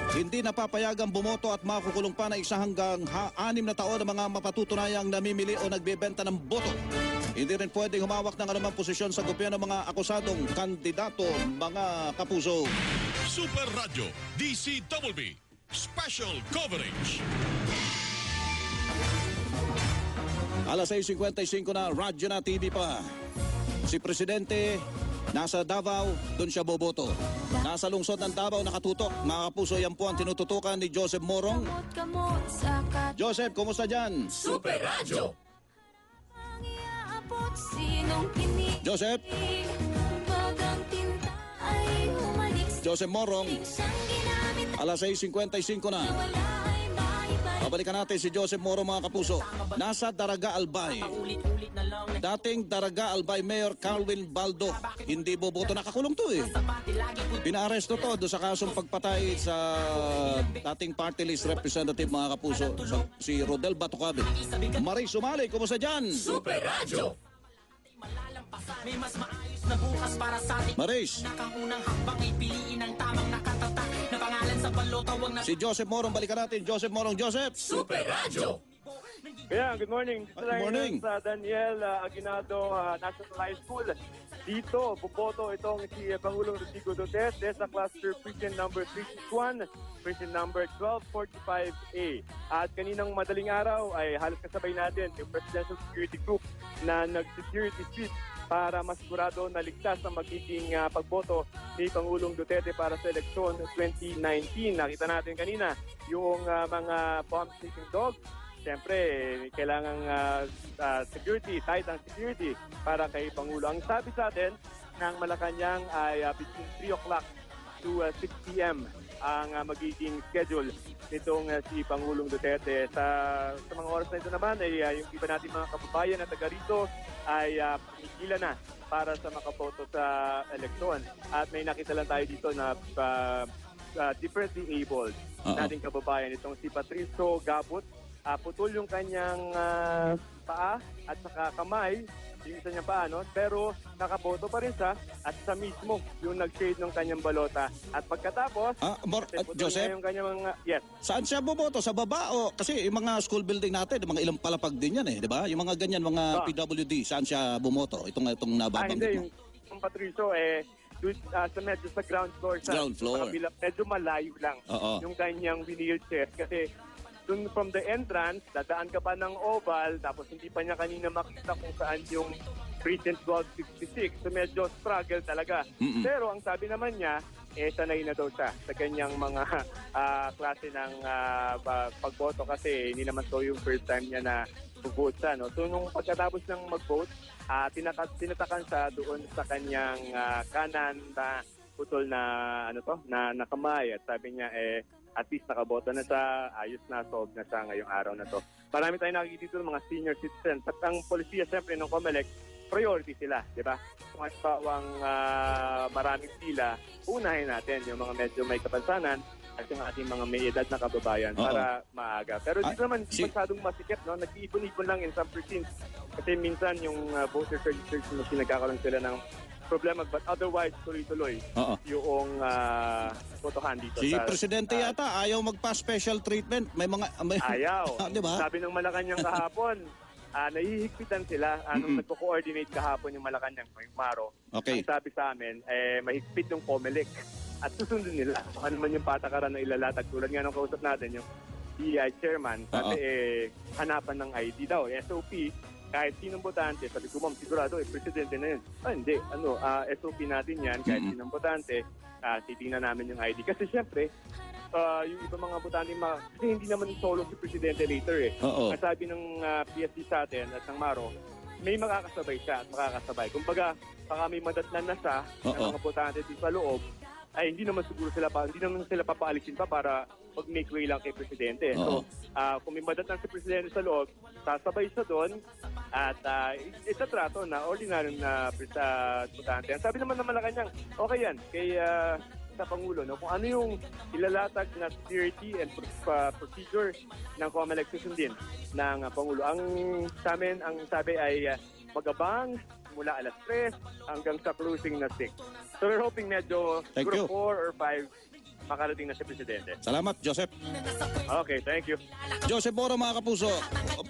Hindi napapayagang bumoto at makukulong pa na 1 hanggang 6 na taon ang mga mapatutunayang namimili o nagbebenta ng boto. Hindi rin pwedeng humawak ng anumang posisyon sa gobyerno ng mga akusadong kandidato, mga kapuso. Super Radio DCWB Special Coverage. Alas 6:55 na, radyo na, TV pa. Si Presidente nasa Davao, doon siya boboto. Nasa lungsod ng Davao nakatutok. Mga kapuso, yan po ang tinututukan ni Joseph Morong. Joseph, kumusta dyan? Super Radio. Joseph? Joseph Morong. Alas 6:55 na. Babalikan natin si Joseph Morong, mga kapuso. Nasa Daraga Albay. Dating Daraga Albay Mayor Carwin Baldo. Hindi boboto, nakakulong to Pinaaresto to doon sa kasong pagpatay sa dating party list representative, mga kapuso, si Rodel Batucabe. Maris Sumali, kumusta dyan? Super Radio. May mas maayos na bukas para sa ating Maris. Nakaunang hakbang ay piliin ang tamang nakatatak na pangalan sa balota. Si Joseph Morong, balikan natin. Joseph Morong, Joseph. Super Radio. Yeah, good morning. Good morning. Sa Daniel Aguinaldo National High School. Dito, buboto itong si Pangulong Rodrigo Duterte sa cluster precinct number 361, precinct number 1245A. At kaninang madaling araw ay halos kasabay natin yung Presidential Security Group na nag-security sweep para masigurado na ligtas ang magiging pagboto ni Pangulong Duterte para sa eleksyon 2019. Nakita natin kanina yung mga bomb-seeking dogs. Siyempre, kailangang security, tight ang security para kay Pangulo. Ang sabi sa atin ng Malacanang ay between 3 o'clock to 6 p.m. ang magiging schedule nitong si Pangulong Duterte. Sa mga oras na ito naman, ay yung iba natin mga kababayan na taga rito ay pumipila na para sa makaboto sa eleksyon. At may nakita lang tayo dito na differently abled nating kababayan. Itong si Patricio Gabot, putol yung kanyang paa at saka kamay, yung isa niyang paa, pero nakaboto pa rin siya at sa mismo yung nag-shade ng kanyang balota. At pagkatapos, Joseph, yung kanyang yes. Saan siya boboto? Sa baba o? Kasi yung mga school building natin, mga ilang palapag din yan di ba? Yung mga ganyan, mga PWD, saan siya bumoto? Itong nababanggit mo. Yung Patricio, sa ground floor siya. Ground floor. Medyo malayo lang yung kanyang wheelchair kasi dun from the entrance, dadaan ka pa ng oval, tapos hindi pa niya kanina makita kung saan yung precinct 1266. So medyo struggle talaga. Pero ang sabi naman niya, sanay na daw siya sa kanyang mga klase ng pagboto kasi hindi naman to yung first time niya na mag-vote siya. So nung pagkatapos ng mag-vote, tinatakan siya doon sa kanyang kanan na putol na na kamay. At sabi niya, at least nakaboto na siya, ayos na, solved na siya ngayong araw na to. Marami tayong nakikita dito ng mga senior citizens. At ang polisiya, siyempre, ng Comelec, priority sila, di ba? Kung at pawang maraming pila, unahin natin yung mga medyo may kapansanan at yung ating mga may edad na kababayan para maaga. Pero dito naman, hindi masyadong masikip, nag-iipon-ipon lang in some precincts. Kasi minsan yung voter registration machine, nagkakaroon sila ng problema, but otherwise tuloy-tuloy yung botohan dito. Si Presidente yata ayaw magpa-special treatment. Ayaw. Diba? Sabi ng Malacanang kahapon, nahihigpitan sila. Nung nagko-coordinate kahapon yung Malacanang, yung Maro. Okay. Ang sabi sa amin, mahigpit yung Comelec. At susundin nila. Ano man yung patakaran na ilalatag. Tulad nga nung kausap natin, yung DI chairman, sabi hanapan ng ID daw, SOP. kahit sinong botante, sabi ko, ma'am, sigurado, presidente na yun. Hindi, SOP natin yan, kahit sinong botante, titingnan namin yung ID. Kasi siyempre, yung ibang mga botante, kasi hindi naman solo si presidente later eh. Oo. Ang sabi ng PSD sa atin at ng Maro, may makakasabay siya at makakasabay. Kumbaga, baka may madatnan na siya ng mga botante dito sa loob, ay hindi naman sila papaalisin pa para mag-make way lang kay presidente. So, kung may madatnan si presidente sa loob, sasabay siya doon at itatrato na ordinary na botante. Ang sabi naman ng Malacanang, okay yan kay sa Pangulo, no? Kung ano yung ilalatag na security and procedure ng COMELEC susundin ng Pangulo. Ang sa amin, ang sabi ay magabang mula alas 3 hanggang sa closing na 6. So we're hoping medyo siguro 4 or 5 makarating na si Presidente. Salamat, Joseph. Okay, thank you. Joseph Boro, mga kapuso.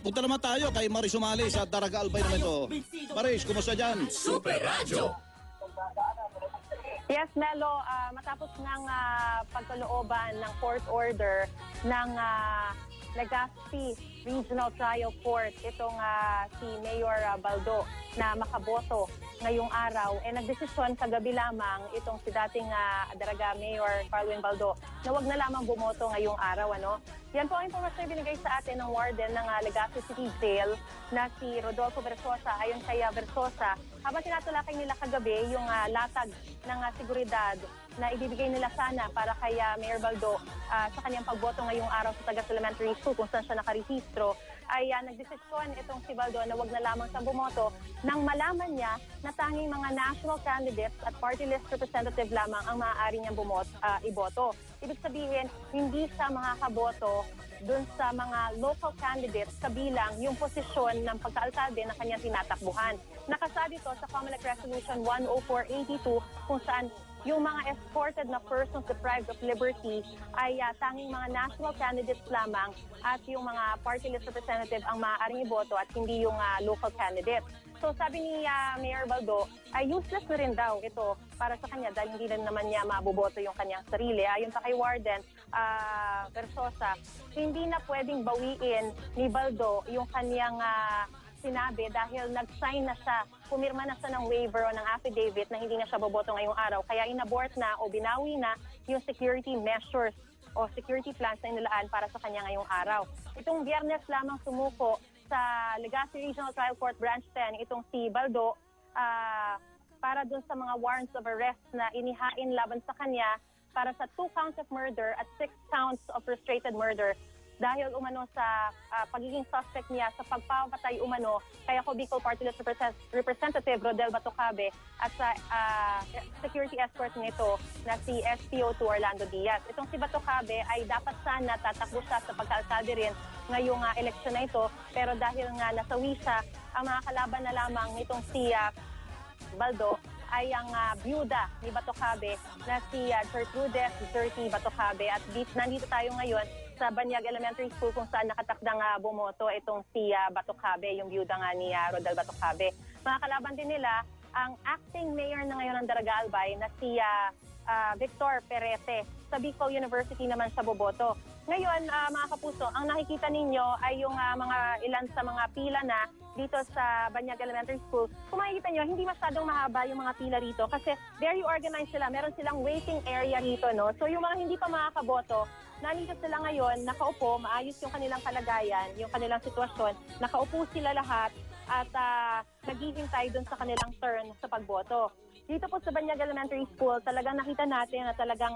Punta naman tayo kay Maris Umali sa Daraga Albay naman ito. Maris, kumusta dyan? Super Radio. Yes, Melo, matapos ng pagkalooban ng court order ng Legazpi Regional Trial Court, itong si Mayor Baldo na makaboto ngayong araw, nagdesisyon kagabi lamang itong si dating Daraga Mayor Carwin Baldo na wag na lamang bumoto ngayong araw. Yan po ang impormasyon binigay sa atin ng warden ng Legazpi City Jail na si Rodolfo Versosa. Ayon kay Versosa, habang tinatulakay nila kagabi yung latag ng seguridad na ibibigay nila sana para kay Mayor Baldo sa kanyang pagboto ngayong araw sa Tagas Elementary School kung saan siya nakarehistro, ay nagdesisyon itong si Baldo na wag na lamang sa bumoto nang malaman niya na tanging mga national candidates at party list representative lamang ang maaari niyang iboto. Ibig sabihin, hindi siya makakaboto dun sa mga local candidates kabilang yung posisyon ng pagkaalkalde na kanyang tinatakbuhan. Nakasabi to sa COMELEC Resolution 10482 kung saan yung mga escorted na persons deprived of liberty ay tanging mga national candidates lamang at yung mga party list representative ang maaaring iboto at hindi yung local candidates. So sabi ni Mayor Baldo, ay useless na rin daw ito para sa kanya dahil hindi rin naman niya maboboto yung kanyang sarili. Ayon pa kay Warden Versosa, hindi na pwedeng bawiin ni Baldo yung kanyang sinabi dahil nag-sign na siya, pumirma na siya ng waiver o ng affidavit na hindi na siya boboto ngayong araw. Kaya inabort na o binawi na yung security measures o security plans na inilaan para sa kanya ngayong araw. Itong Biyernes lamang sumuko sa Legazpi Regional Trial Court Branch 10 itong si Baldo para dun sa mga warrants of arrest na inihain laban sa kanya para sa 2 counts of murder at 6 counts of frustrated murder dahil umano sa pagiging suspect niya sa pagpapatay umano kay Bicol Party List Representative Rodel Batocabe at sa security escort nito na si SPO2 Orlando Diaz. Itong si Batocabe ay dapat sana tatakbo siya sa pagkaalkalde rin ngayong eleksyon na ito, pero dahil nga nasawi siya, ang mga kalaban na lamang nitong si Baldo ay ang byuda ni Batocabe na si Gertrudes Dirty Batocabe at nandito tayo ngayon sa Banyag Elementary School kung saan nakatakdang bumoto itong si Batocabe, yung byuda nga ni Rodel Batocabe. Mga kalaban din nila ang acting mayor na ngayon ng Daraga Albay na si Victor Perete. Sa Bicol University naman siya boboto. Ngayon, mga kapuso, ang nakikita ninyo ay yung mga ilan sa mga pila na dito sa Banyag Elementary School. Kung makikita nyo, hindi masyadong mahaba yung mga pila rito kasi very organized sila. Meron silang waiting area rito, no? So yung mga hindi pa makakaboto, nandito sila ngayon, nakaupo, maayos yung kanilang kalagayan, yung kanilang sitwasyon, nakaupo sila lahat at naghihintay dun sa kanilang turn sa pagboto. Dito po sa Banyag Elementary School, talagang nakita natin na talagang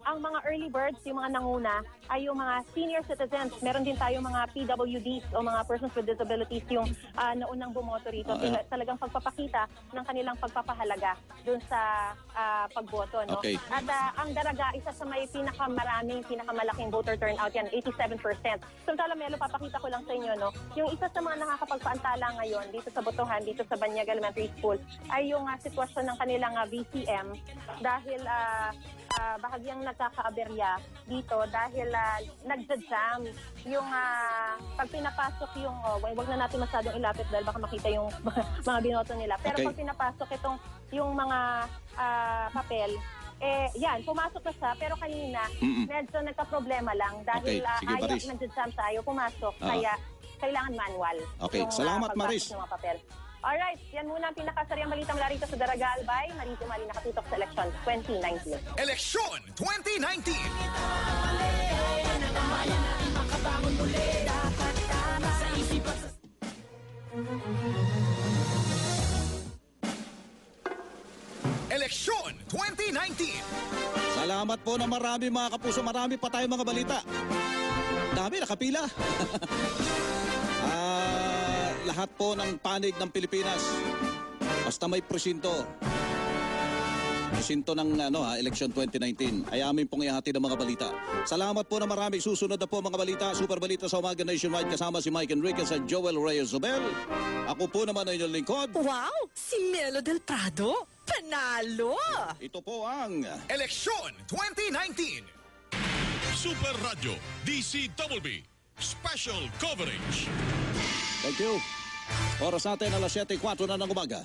ang mga early birds, yung mga nanguna, ay yung mga senior citizens. Meron din tayo mga PWDs o mga persons with disabilities yung naunang bumoto rito. Talagang pagpapakita ng kanilang pagpapahalaga dun sa pagboto. No? Okay. At ang Daraga, isa sa may pinakamalaking voter turnout yan, 87%. Samantala, Melo, papakita ko lang sa inyo, no? Yung isa sa mga nakakapagpaantala ngayon dito sa botohan, dito sa Banyag Elementary School, ay yung sitwasyon ng kanilang VCM dahil bahagyang nagkakaaberya dito dahil nagja-jam yung pag pinapasok yung wag na natin masyadong ilapit dahil baka makita yung mga binoto nila. Pero pag pinapasok yung mga papel, yan, pumasok na siya, pero kanina medyo nagka-problema lang dahil ayaw nagja-jam tayo, pumasok. Kaya kailangan manual. Okay, salamat, Maris. Ng mga papel. Alright, yan muna ang pinakasariang balita mula rito sa Daraga Albay. Marito Mali nakatutok sa eleksyon 2019. Eleksyon 2019. Eleksyon 2019. Salamat po na marami mga kapuso. Marami pa tayong mga balita. Dami, nakapila. Lahat po ng panig ng Pilipinas. Basta may presinto. Presinto ng election 2019. Ay amin pong ihati ng mga balita. Salamat po na marami. Susunod na po mga balita. Super balita sa umaga nationwide kasama si Mike Enriquez at Joel Reyes Zobel. Ako po naman ay inyong lingkod. Wow! Si Melo del Prado. Panalo! Ito po ang Eleksyon 2019. Super Radio DCWB Special Coverage. Thank you. Oras natin alas 7:04 na ng umaga.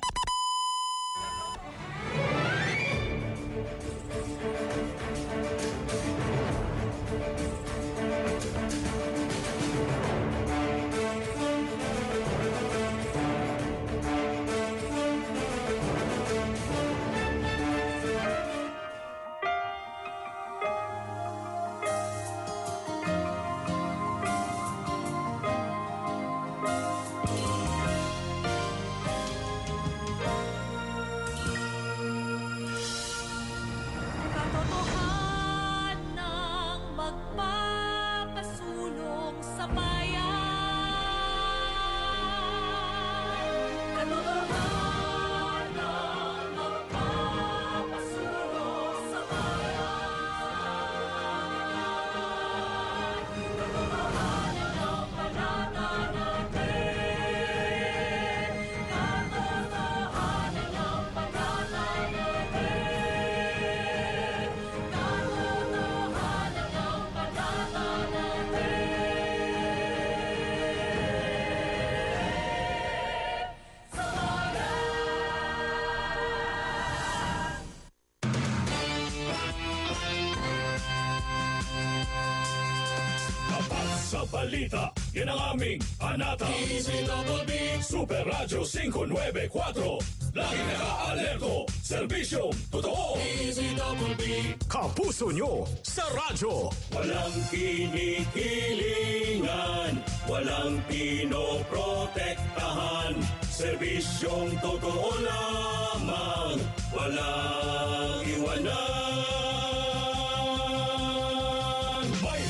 Sa balita, yan ang aming anata. DZWB Super Radio 594. Lagi naka-alerto, serbisyong totoo. DZWB Kapuso nyo sa radyo. Walang kinikilingan, walang pinoprotektahan. Serbisyong totoo lamang, walang iwanan.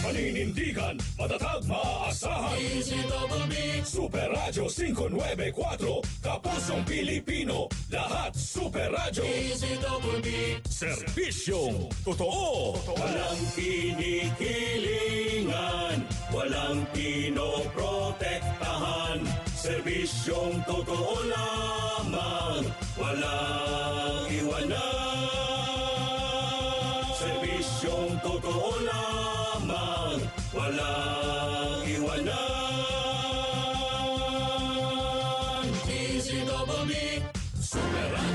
Paninindigan, matatag, maaasahan. DZWB Super Radio 594. Kapusong Pilipino, lahat Super Radio. DZWB Serbisyong totoo. Walang kinikilingan, walang pinoprotektahan. Serbisyong totoo lamang, walang iwanan. Serbisyong totoo lamang, walang iwanan. DZWB Super Radio.